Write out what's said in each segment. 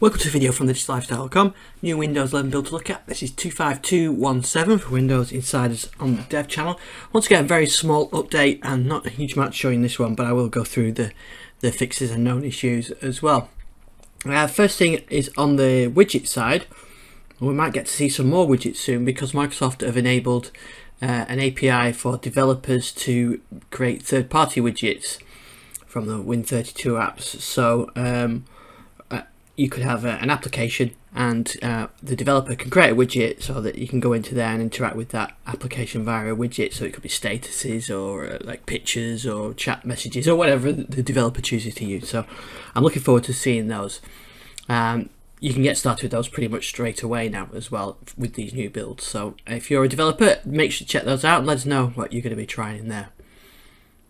Welcome to a video from thedigital-lifestyle.com. New Windows 11 build to look at. This is 25217 for Windows Insiders on the dev channel. Once again, a very small update and not a huge amount showing this one, but I will go through the fixes and known issues as well. First thing is on the widget side. We might get to see some more widgets soon because Microsoft have enabled an API for developers to create third-party widgets from the Win32 apps. So you could have an application and the developer can create a widget so that you can go into there and interact with that application via a widget. So it could be statuses or like pictures or chat messages or whatever the developer chooses to use. So I'm looking forward to seeing those. You can get started with those pretty much straight away now as well with these new builds. So if you're a developer, make sure to check those out and let us know what you're going to be trying in there.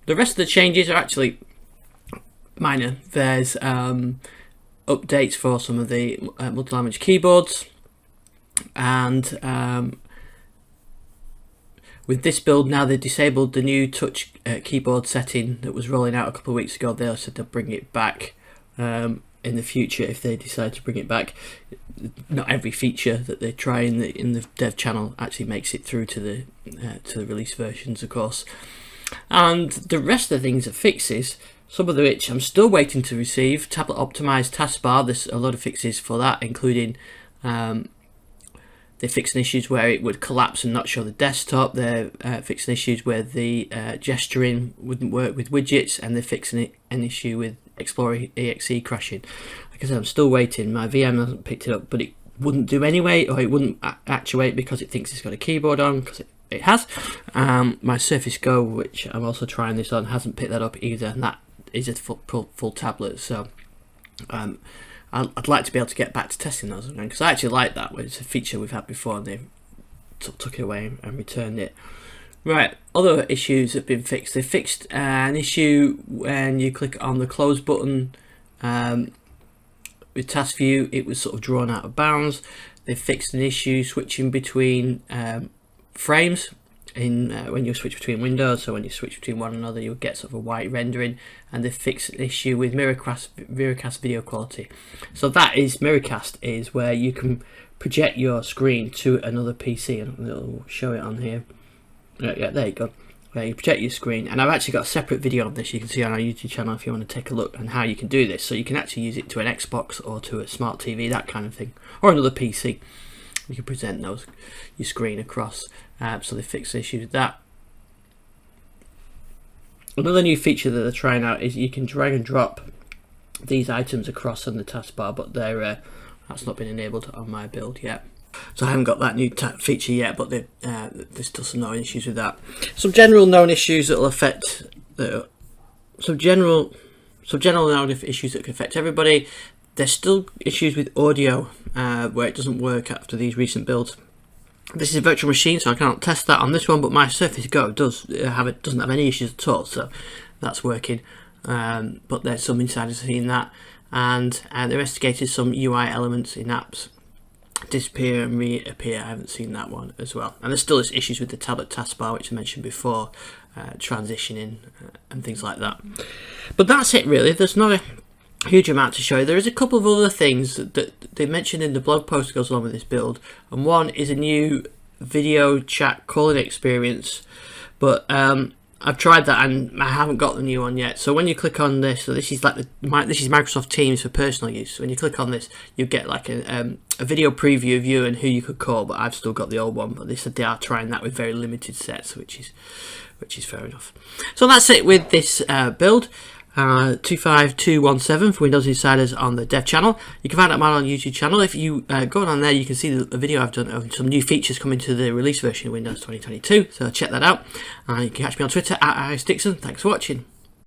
The rest of the changes are actually minor. There's updates for some of the multi-language keyboards, and with this build now they've disabled the new touch keyboard setting that was rolling out a couple of weeks ago. They said they'll bring it back in the future if they decide to bring it back. Not every feature that they try in the dev channel actually makes it through to the release versions, of course. And the rest of the things are fixes, some of which I'm still waiting to receive. Tablet optimized taskbar, there's a lot of fixes for that, including they're fixing issues where it would collapse and not show the desktop. They're fixing issues where the gesturing wouldn't work with widgets, and they're fixing an issue with Explorer EXE crashing. Like I said, I'm still waiting. My VM hasn't picked it up, but it wouldn't do anyway, or it wouldn't actuate because it thinks it's got a keyboard on, because it has. My Surface Go, which I'm also trying this on, hasn't picked that up either, and that is a full tablet. So I'd like to be able to get back to testing those again, because I actually like that. It's a feature we've had before and they took it away and returned it. Right, other issues have been fixed. They fixed an issue when you click on the close button with Task View, it was sort of drawn out of bounds. They fixed an issue switching between frames when you switch between windows. So when you switch between one another, you'll get sort of a white rendering. And they fixed an issue with Miracast video quality. So that is, Miracast is where you can project your screen to another PC, and it'll show it on here. Yeah, there you go. Where you project your screen, and I've actually got a separate video on this you can see on our YouTube channel if you want to take a look on how you can do this. So you can actually use it to an Xbox or to a smart TV, that kind of thing, or another PC. You can present your screen across. So they fixed the issue with that. Another new feature that they're trying out is you can drag and drop these items across on the taskbar, but that's not been enabled on my build yet. So I haven't got that new feature yet, but there's still some known issues with that. Some general known issues that will affect some general known issues that can affect everybody. There's still issues with audio where it doesn't work after these recent builds. This is a virtual machine, so I can't test that on this one, but my Surface Go doesn't have any issues at all, so that's working. But there's some insiders seeing that, and they investigated some UI elements in apps disappear and reappear. I haven't seen that one as well. And there's still issues with the tablet taskbar, which I mentioned before, transitioning and things like that. But that's it really. There's not a huge amount to show you. There is a couple of other things that they mentioned in the blog post that goes along with this build, and one is a new video chat calling experience, but I've tried that and I haven't got the new one yet. So when you click on this, so this is like this is Microsoft Teams for personal use. So when you click on this, you get like a video preview of you and who you could call, but I've still got the old one. But they said they are trying that with very limited sets, which is fair enough. So that's it with this build. 25217 for Windows Insiders on the dev channel. You can find out more on YouTube channel. If you go on there, you can see the video I've done of some new features coming to the release version of Windows 2022. So check that out. You can catch me on Twitter @IrisDixon. Thanks for watching.